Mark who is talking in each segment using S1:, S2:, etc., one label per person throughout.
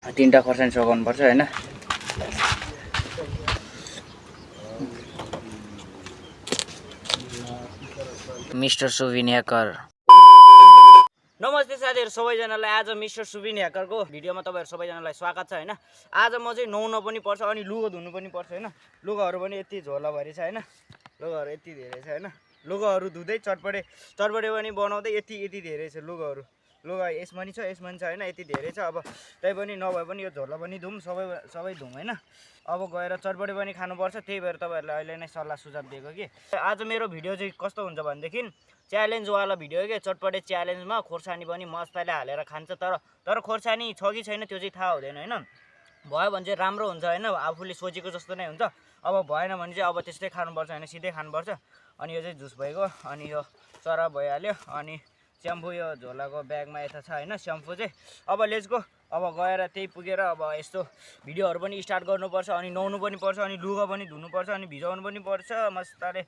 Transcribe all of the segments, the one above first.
S1: तीनटा खर्सानी सघाउनु पर्छ हैन। Mister Subin hacker. नमस्ते साथीहरु सबैजनालाई, आज मिस्टर सुबिन ह्याकरको भिडियोमा तपाईहरु सबैजनालाई स्वागत छ हैन। आज म चाहिँ नुहाउन पनि पर्छ अनि लुगा धुनु पनि पर्छ हैन। लुगाहरु पनि यति झोलाभरि छ हैन, लुगाहरु यति धेरै छ हैन। लुगाहरु धुदै चटपटे पनि बनाउँदै यति धेरै छ लुगाहरु। लुगा यसमा नि छ हैन, यति धेरै छ। अब तै पनि नभए पनि यो झोला पनि धुम, सबै धुम हैन। अब गएर चटपटे पनि खानुपर्छ, त्यही भएर तपाईहरुलाई अहिले नै सल्लाह सुझाव दिएको कि आज मेरो भिडियो चाहिँ कस्तो हुन्छ भनेदेखि च्यालेन्ज वाला भिडियो के। चटपटे च्यालेन्जमा खोर्सानी पनि मस्ताले हालेर खान्छ, तर खोर्सानी छ कि छैन त्यो चाहिँ थाहा हुँदैन हैन। भयो भने चाहिँ राम्रो हुन्छ हैन, आफूले सोचेको जस्तो नै हुन्छ। अब भएन भने चाहिँ अब त्यस्तै खानुपर्छ हैन, सिधै खानुपर्छ। अनि यो चाहिँ जुस भइगयो, अनि यो चरा भइहाल्यो, अनि स्याम्पू यो झोलाको ब्यागमा यता छ हैन स्याम्पू चाहिँ। अब लेट्स गो, अब गएर त्यही पुगेर अब यस्तो भिडियोहरु पनि स्टार्ट गर्नुपर्छ, अनि नुहाउनु पनि पर्छ, अनि लुगा पनि धुनुपर्छ, अनि भिजाउनु पनि पर्छ, मस्ताले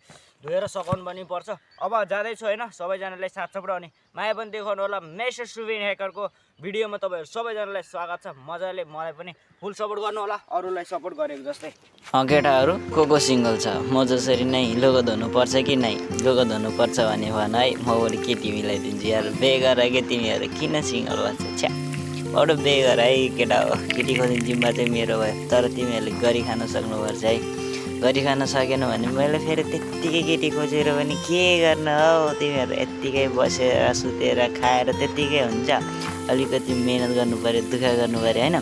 S1: धोएर सकाउनु पनि पर्छ। अब जाँदैछु हैन, सबैजनालाई साथ सपोर्ट अनि माया पनि देखाउनु होला। मिस्टर सुबिन ह्याकरको भिडियोमा तपाईहरु सबैजनालाई स्वागत छ। मजाले मलाई पनि फुल सपोर्ट गर्नु होला, अरूलाई सपोर्ट गरेको जस्तै। केटाहरु को सिंगल छ? म जसरी नै लुगा धुनु पर्छ कि नै लुगा धुनु पर्छ भने भन है, म बरु केटी मिलाइदिन्छु यार। बेगर के तिमीहरु किन सिंगल बस्छ? छ्या बडो बेगर है केटा हो। केटी खोज्ने जिम्मा चाहिँ मेरो भयो, तर तिमीहरूले गरी खान सक्नुपर्छ है। गरी खान सकेन भने मैले फेरि त्यत्तिकै केटी खोजेर पनि के गर्न हौ। तिमीहरू यत्तिकै बसेर सुतेर खाएर त्यत्तिकै हुन्छ। अलिकति मेहनत गर्नु पर्यो, दुःख गर्नु पर्यो हैन।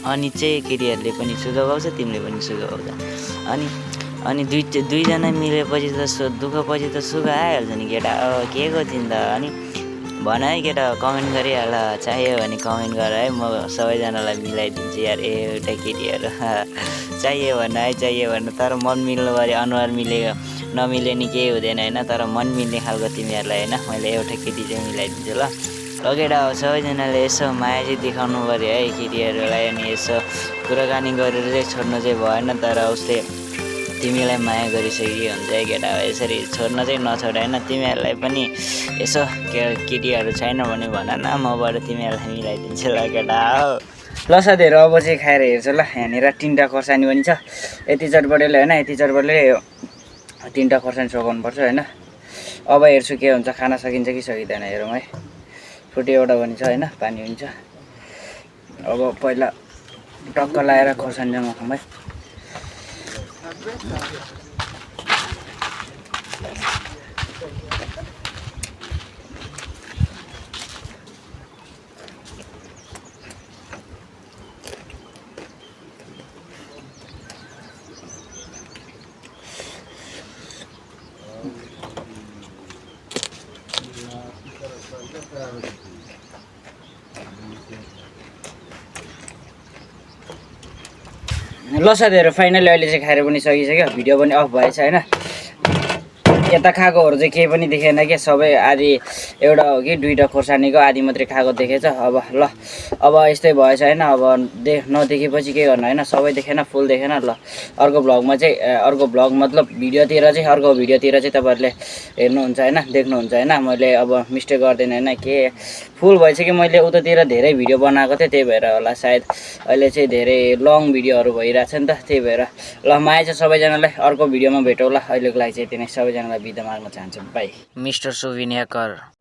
S1: अनि चाहिँ केटीहरूले पनि सुख पाउँछ, तिमीले पनि सुख पाउँछ। अनि दुईजना मिलेपछि त दुःखपछि त सुख आइहाल्छ नि केटा। के को चिन्ता। अनि भन है केटा, कमेन्ट गरिहाल, चाहियो भने कमेन्ट गर है, म सबैजनालाई मिलाइदिन्छु यार। एउटा केटीहरू चाहियो भन है, चाहियो भन, तर मन मिल्नु पऱ्यो। अनुहार मिलेको नमिले नि केही हुँदैन हैन, तर मन मिल्ने खालको तिमीहरूलाई हैन मैले एउटा केटी चाहिँ मिलाइदिन्छु ल। केटा हो, सबैजनाले यसो माया चाहिँ देखाउनु पऱ्यो है केटीहरूलाई। अनि यसो कुराकानी गरेर चाहिँ छोड्नु चाहिँ भएन, तर उसले तिमीलाई माया गरिसकेको हुन्छ है केटा हो। यसरी छोड्न चाहिँ नछोड हैन। तिमीहरूलाई पनि यसो केटीहरू छैन भने भन न, मबाट तिमीहरूलाई मिलाइदिन्छु ल केटा हो। ल साथीहरू, अब चाहिँ खाएर हेर्छु ल। यहाँनिर 3टा खोर्सानी पनि छ। यति चटपटेले हैन, यति चटपटेले 3टा खोर्सानी सघाउनु पर्छ हैन। अब हेर्छु के हुन्छ, खान सकिन्छ कि सकिँदैन हेरौँ है। फुटी एउटा पनि छ हैन, पानी पनि छ। अब पहिला टक्क लाएर खोर्सानी जमाउँ है। ल साथीहरू, फाइनली अहिले चाहिँ खाएर पनि सकिसक्यो। भिडियो पनि अफ भएछ हैन। यता खाएकोहरू चाहिँ केही पनि देखेन क्या, सबै आधी एउटा हो कि 2टा खोर्सानीको आधी मात्रै खाएको देखेछ। अब ल, अब यस्तै भएछ हैन। अब नदेखेपछि के गर्नु हैन, सबै देखेन, फुल देखेन। ल अर्को भ्लगमा चाहिँ, अर्को भ्लग मतलब भिडियोतिर चाहिँ, अर्को भिडियोतिर चाहिँ तपाईहरुले हेर्नुहुन्छ हैन, देख्नुहुन्छ हैन। मैले अब मिस्टेक गर्दैन हैन, के फुल भएछ कि मैले उतातिर धेरै भिडियो बनाएको थिएँ, त्यही भएर होला सायद अहिले चाहिँ धेरै लङ भिडियोहरू भइरहेछ नि त, त्यही भएर। ल माया छ सबैजनालाई, अर्को भिडियोमा भेटौँ ल। अहिलेको लागि चाहिँ यति नै, सबैजनालाई बिदा माग्न चाहन्छु। बाई। Mister Subin hacker.